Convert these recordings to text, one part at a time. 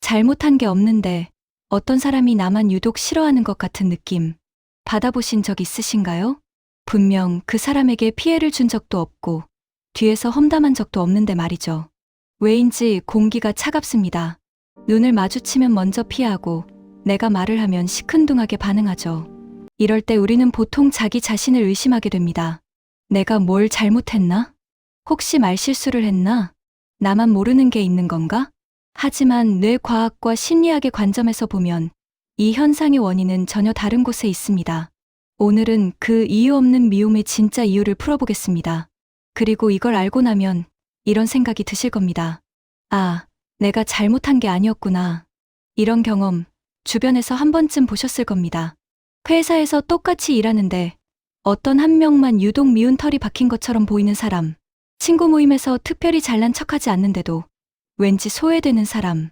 잘못한 게 없는데 어떤 사람이 나만 유독 싫어하는 것 같은 느낌 받아보신 적 있으신가요? 분명 그 사람에게 피해를 준 적도 없고 뒤에서 험담한 적도 없는데 말이죠. 왜인지 공기가 차갑습니다. 눈을 마주치면 먼저 피하고 내가 말을 하면 시큰둥하게 반응하죠. 이럴 때 우리는 보통 자기 자신을 의심하게 됩니다. 내가 뭘 잘못했나? 혹시 말실수를 했나? 나만 모르는 게 있는 건가? 하지만 뇌과학과 심리학의 관점에서 보면 이 현상의 원인은 전혀 다른 곳에 있습니다. 오늘은 그 이유 없는 미움의 진짜 이유를 풀어보겠습니다. 그리고 이걸 알고 나면 이런 생각이 드실 겁니다. 아, 내가 잘못한 게 아니었구나. 이런 경험 주변에서 한 번쯤 보셨을 겁니다. 회사에서 똑같이 일하는데 어떤 한 명만 유독 미운 털이 박힌 것처럼 보이는 사람, 친구 모임에서 특별히 잘난 척하지 않는데도 왠지 소외되는 사람,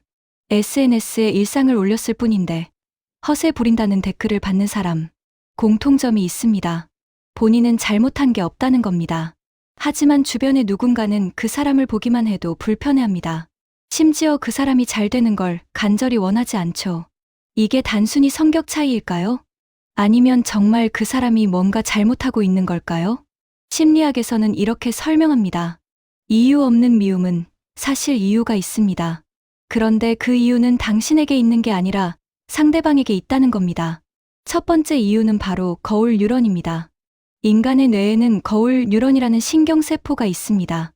SNS에 일상을 올렸을 뿐인데 허세 부린다는 댓글을 받는 사람, 공통점이 있습니다. 본인은 잘못한 게 없다는 겁니다. 하지만 주변의 누군가는 그 사람을 보기만 해도 불편해합니다. 심지어 그 사람이 잘 되는 걸 간절히 원하지 않죠. 이게 단순히 성격 차이일까요? 아니면 정말 그 사람이 뭔가 잘못하고 있는 걸까요? 심리학에서는 이렇게 설명합니다. 이유 없는 미움은 사실 이유가 있습니다. 그런데 그 이유는 당신에게 있는 게 아니라 상대방에게 있다는 겁니다. 첫 번째 이유는 바로 거울 뉴런입니다. 인간의 뇌에는 거울 뉴런이라는 신경세포가 있습니다.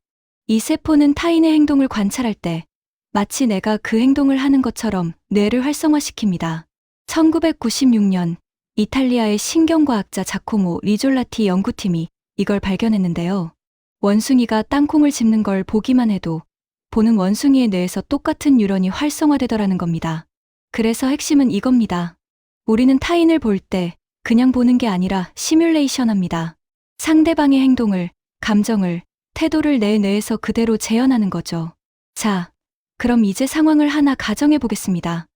이 세포는 타인의 행동을 관찰할 때 마치 내가 그 행동을 하는 것처럼 뇌를 활성화시킵니다. 1996년 이탈리아의 신경과학자 자코모 리졸라티 연구팀이 이걸 발견했는데요. 원숭이가 땅콩을 짚는 걸 보기만 해도 보는 원숭이의 뇌에서 똑같은 뉴런이 활성화되더라는 겁니다. 그래서 핵심은 이겁니다. 우리는 타인을 볼 때 그냥 보는 게 아니라 시뮬레이션합니다. 상대방의 행동을, 감정을, 태도를 내 뇌에서 그대로 재현하는 거죠. 자, 그럼 이제 상황을 하나 가정해 보겠습니다.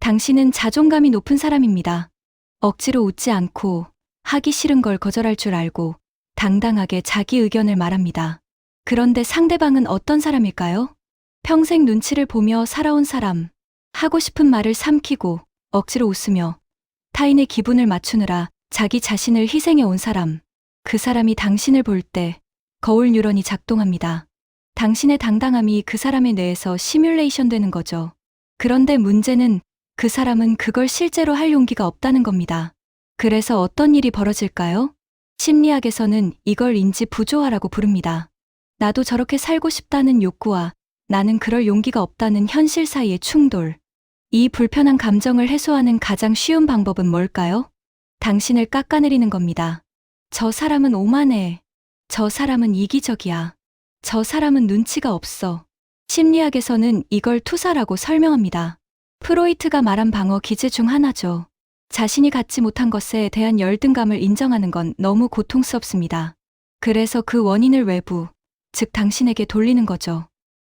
당신은 자존감이 높은 사람입니다. 억지로 웃지 않고 하기 싫은 걸 거절할 줄 알고 당당하게 자기 의견을 말합니다. 그런데 상대방은 어떤 사람일까요? 평생 눈치를 보며 살아온 사람, 하고 싶은 말을 삼키고 억지로 웃으며 타인의 기분을 맞추느라 자기 자신을 희생해 온 사람, 그 사람이 당신을 볼 때 거울 뉴런이 작동합니다. 당신의 당당함이 그 사람의 뇌에서 시뮬레이션 되는 거죠. 그런데 문제는 그 사람은 그걸 실제로 할 용기가 없다는 겁니다. 그래서 어떤 일이 벌어질까요? 심리학에서는 이걸 인지 부조화라고 부릅니다. 나도 저렇게 살고 싶다는 욕구와 나는 그럴 용기가 없다는 현실 사이의 충돌. 이 불편한 감정을 해소하는 가장 쉬운 방법은 뭘까요? 당신을 깎아내리는 겁니다. 저 사람은 오만해. 저 사람은 이기적이야. 저 사람은 눈치가 없어. 심리학에서는 이걸 투사라고 설명합니다. 프로이트가 말한 방어 기제 중 하나죠. 자신이 갖지 못한 것에 대한 열등감을 인정하는 건 너무 고통스럽습니다. 그래서 그 원인을 외부, 즉 당신에게 돌리는 거죠.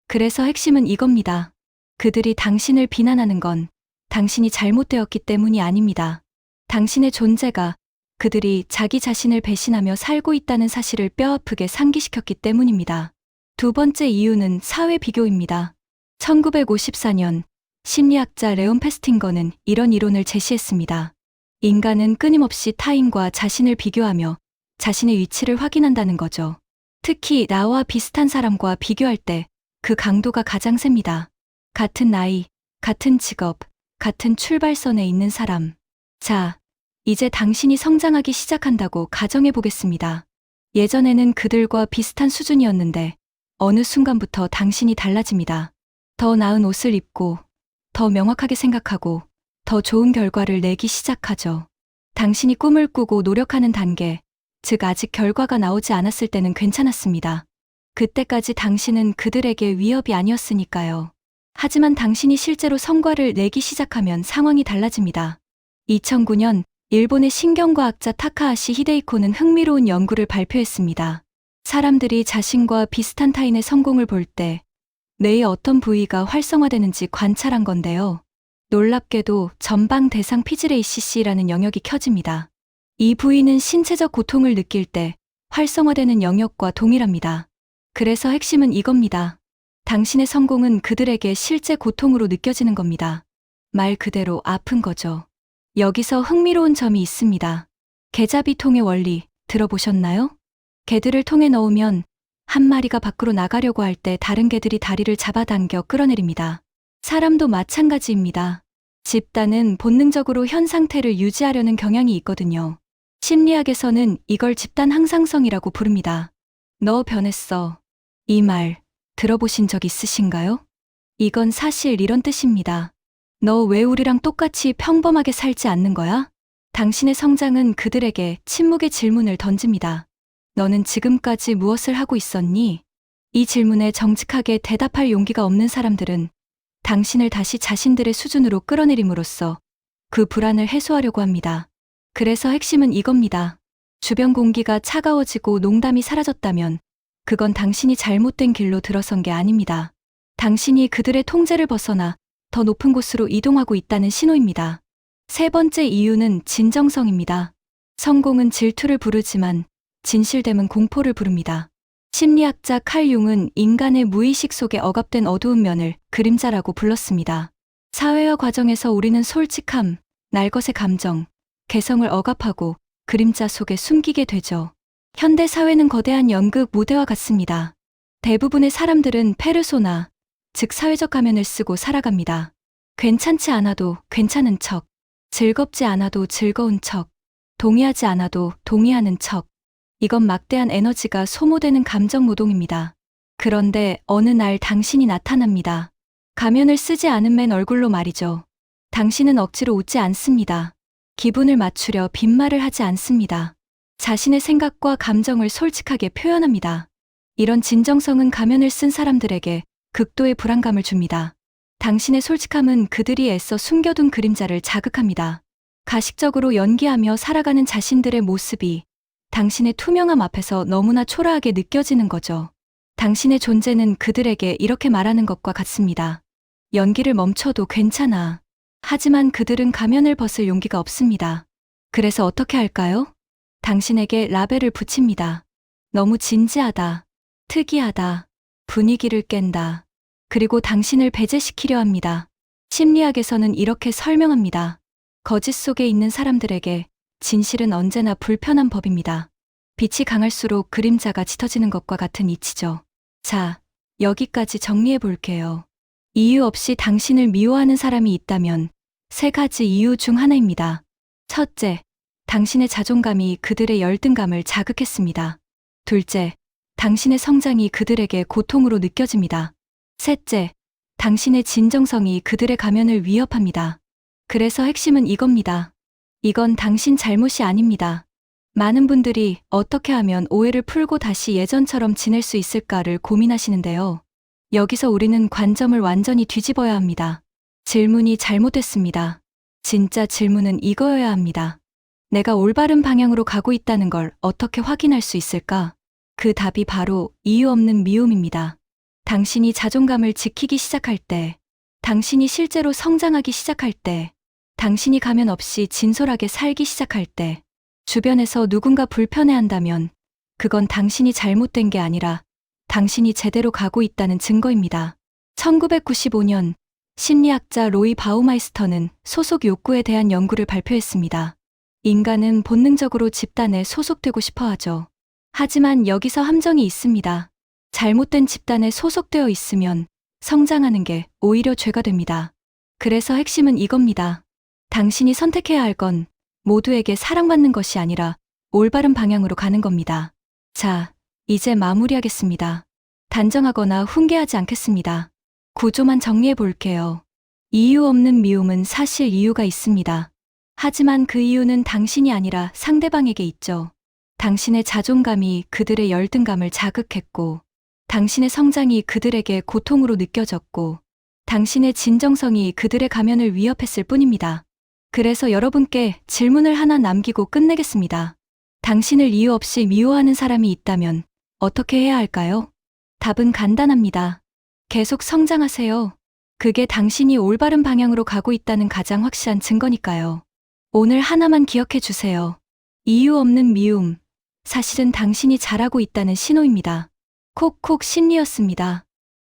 그래서 핵심은 이겁니다. 그들이 당신을 비난하는 건 당신이 잘못되었기 때문이 아닙니다. 당신의 존재가 그들이 자기 자신을 배신하며 살고 있다는 사실을 뼈아프게 상기시켰기 때문입니다. 두 번째 이유는 사회 비교입니다. 1954년 심리학자 레온 페스팅거는 이런 이론을 제시했습니다. 인간은 끊임없이 타인과 자신을 비교하며 자신의 위치를 확인한다는 거죠. 특히 나와 비슷한 사람과 비교할 때 그 강도가 가장 셉니다. 같은 나이, 같은 직업, 같은 출발선에 있는 사람. 자, 이제 당신이 성장하기 시작한다고 가정해 보겠습니다. 예전에는 그들과 비슷한 수준이었는데 어느 순간부터 당신이 달라집니다. 더 나은 옷을 입고, 더 명확하게 생각하고, 더 좋은 결과를 내기 시작하죠. 당신이 꿈을 꾸고 노력하는 단계, 즉 아직 결과가 나오지 않았을 때는 괜찮았습니다. 그때까지 당신은 그들에게 위협이 아니었으니까요. 하지만 당신이 실제로 성과를 내기 시작하면 상황이 달라집니다. 2009년 일본의 신경과학자 타카하시 히데이코는 흥미로운 연구를 발표했습니다. 사람들이 자신과 비슷한 타인의 성공을 볼 때 뇌의 어떤 부위가 활성화되는지 관찰한 건데요. 놀랍게도 전방 대상 PGRACC라는 영역이 켜집니다. 이 부위는 신체적 고통을 느낄 때 활성화되는 영역과 동일합니다. 그래서 핵심은 이겁니다. 당신의 성공은 그들에게 실제 고통으로 느껴지는 겁니다. 말 그대로 아픈 거죠. 여기서 흥미로운 점이 있습니다. 개잡이통의 원리 들어보셨나요? 개들을 통에 넣으면 한 마리가 밖으로 나가려고 할 때 다른 개들이 다리를 잡아당겨 끌어내립니다. 사람도 마찬가지입니다. 집단은 본능적으로 현 상태를 유지하려는 경향이 있거든요. 심리학에서는 이걸 집단 항상성이라고 부릅니다. 너 변했어. 이 말 들어보신 적 있으신가요? 이건 사실 이런 뜻입니다. 너 왜 우리랑 똑같이 평범하게 살지 않는 거야? 당신의 성장은 그들에게 침묵의 질문을 던집니다. 너는 지금까지 무엇을 하고 있었니? 이 질문에 정직하게 대답할 용기가 없는 사람들은 당신을 다시 자신들의 수준으로 끌어내림으로써 그 불안을 해소하려고 합니다. 그래서 핵심은 이겁니다. 주변 공기가 차가워지고 농담이 사라졌다면 그건 당신이 잘못된 길로 들어선 게 아닙니다. 당신이 그들의 통제를 벗어나 더 높은 곳으로 이동하고 있다는 신호입니다. 세 번째 이유는 진정성입니다. 성공은 질투를 부르지만 진실됨은 공포를 부릅니다. 심리학자 칼 융은 인간의 무의식 속에 억압된 어두운 면을 그림자라고 불렀습니다. 사회화 과정에서 우리는 솔직함, 날것의 감정, 개성을 억압하고 그림자 속에 숨기게 되죠. 현대 사회는 거대한 연극 무대와 같습니다. 대부분의 사람들은 페르소나, 즉 사회적 가면을 쓰고 살아갑니다. 괜찮지 않아도 괜찮은 척, 즐겁지 않아도 즐거운 척, 동의하지 않아도 동의하는 척. 이건 막대한 에너지가 소모되는 감정 노동입니다. 그런데 어느 날 당신이 나타납니다. 가면을 쓰지 않은 맨 얼굴로 말이죠. 당신은 억지로 웃지 않습니다. 기분을 맞추려 빈말을 하지 않습니다. 자신의 생각과 감정을 솔직하게 표현합니다. 이런 진정성은 가면을 쓴 사람들에게 극도의 불안감을 줍니다. 당신의 솔직함은 그들이 애써 숨겨둔 그림자를 자극합니다. 가식적으로 연기하며 살아가는 자신들의 모습이 당신의 투명함 앞에서 너무나 초라하게 느껴지는 거죠. 당신의 존재는 그들에게 이렇게 말하는 것과 같습니다. 연기를 멈춰도 괜찮아. 하지만 그들은 가면을 벗을 용기가 없습니다. 그래서 어떻게 할까요? 당신에게 라벨을 붙입니다. 너무 진지하다. 특이하다. 분위기를 깬다. 그리고 당신을 배제시키려 합니다. 심리학에서는 이렇게 설명합니다. 거짓 속에 있는 사람들에게 진실은 언제나 불편한 법입니다. 빛이 강할수록 그림자가 짙어지는 것과 같은 이치죠. 자, 여기까지 정리해 볼게요. 이유 없이 당신을 미워하는 사람이 있다면 세 가지 이유 중 하나입니다. 첫째, 당신의 자존감이 그들의 열등감을 자극했습니다. 둘째, 당신의 성장이 그들에게 고통으로 느껴집니다. 셋째, 당신의 진정성이 그들의 가면을 위협합니다. 그래서 핵심은 이겁니다. 이건 당신 잘못이 아닙니다. 많은 분들이 어떻게 하면 오해를 풀고 다시 예전처럼 지낼 수 있을까를 고민하시는데요. 여기서 우리는 관점을 완전히 뒤집어야 합니다. 질문이 잘못됐습니다. 진짜 질문은 이거여야 합니다. 내가 올바른 방향으로 가고 있다는 걸 어떻게 확인할 수 있을까? 그 답이 바로 이유 없는 미움입니다. 당신이 자존감을 지키기 시작할 때, 당신이 실제로 성장하기 시작할 때, 당신이 가면 없이 진솔하게 살기 시작할 때, 주변에서 누군가 불편해한다면 그건 당신이 잘못된 게 아니라 당신이 제대로 가고 있다는 증거입니다. 1995년 심리학자 로이 바우마이스터는 소속 욕구에 대한 연구를 발표했습니다. 인간은 본능적으로 집단에 소속되고 싶어 하죠. 하지만 여기서 함정이 있습니다. 잘못된 집단에 소속되어 있으면 성장하는 게 오히려 죄가 됩니다. 그래서 핵심은 이겁니다. 당신이 선택해야 할 건 모두에게 사랑받는 것이 아니라 올바른 방향으로 가는 겁니다. 자, 이제 마무리하겠습니다. 단정하거나 훈계하지 않겠습니다. 구조만 정리해 볼게요. 이유 없는 미움은 사실 이유가 있습니다. 하지만 그 이유는 당신이 아니라 상대방에게 있죠. 당신의 자존감이 그들의 열등감을 자극했고, 당신의 성장이 그들에게 고통으로 느껴졌고, 당신의 진정성이 그들의 가면을 위협했을 뿐입니다. 그래서 여러분께 질문을 하나 남기고 끝내겠습니다. 당신을 이유 없이 미워하는 사람이 있다면 어떻게 해야 할까요? 답은 간단합니다. 계속 성장하세요. 그게 당신이 올바른 방향으로 가고 있다는 가장 확실한 증거니까요. 오늘 하나만 기억해 주세요. 이유 없는 미움, 사실은 당신이 잘하고 있다는 신호입니다. 콕콕 심리였습니다.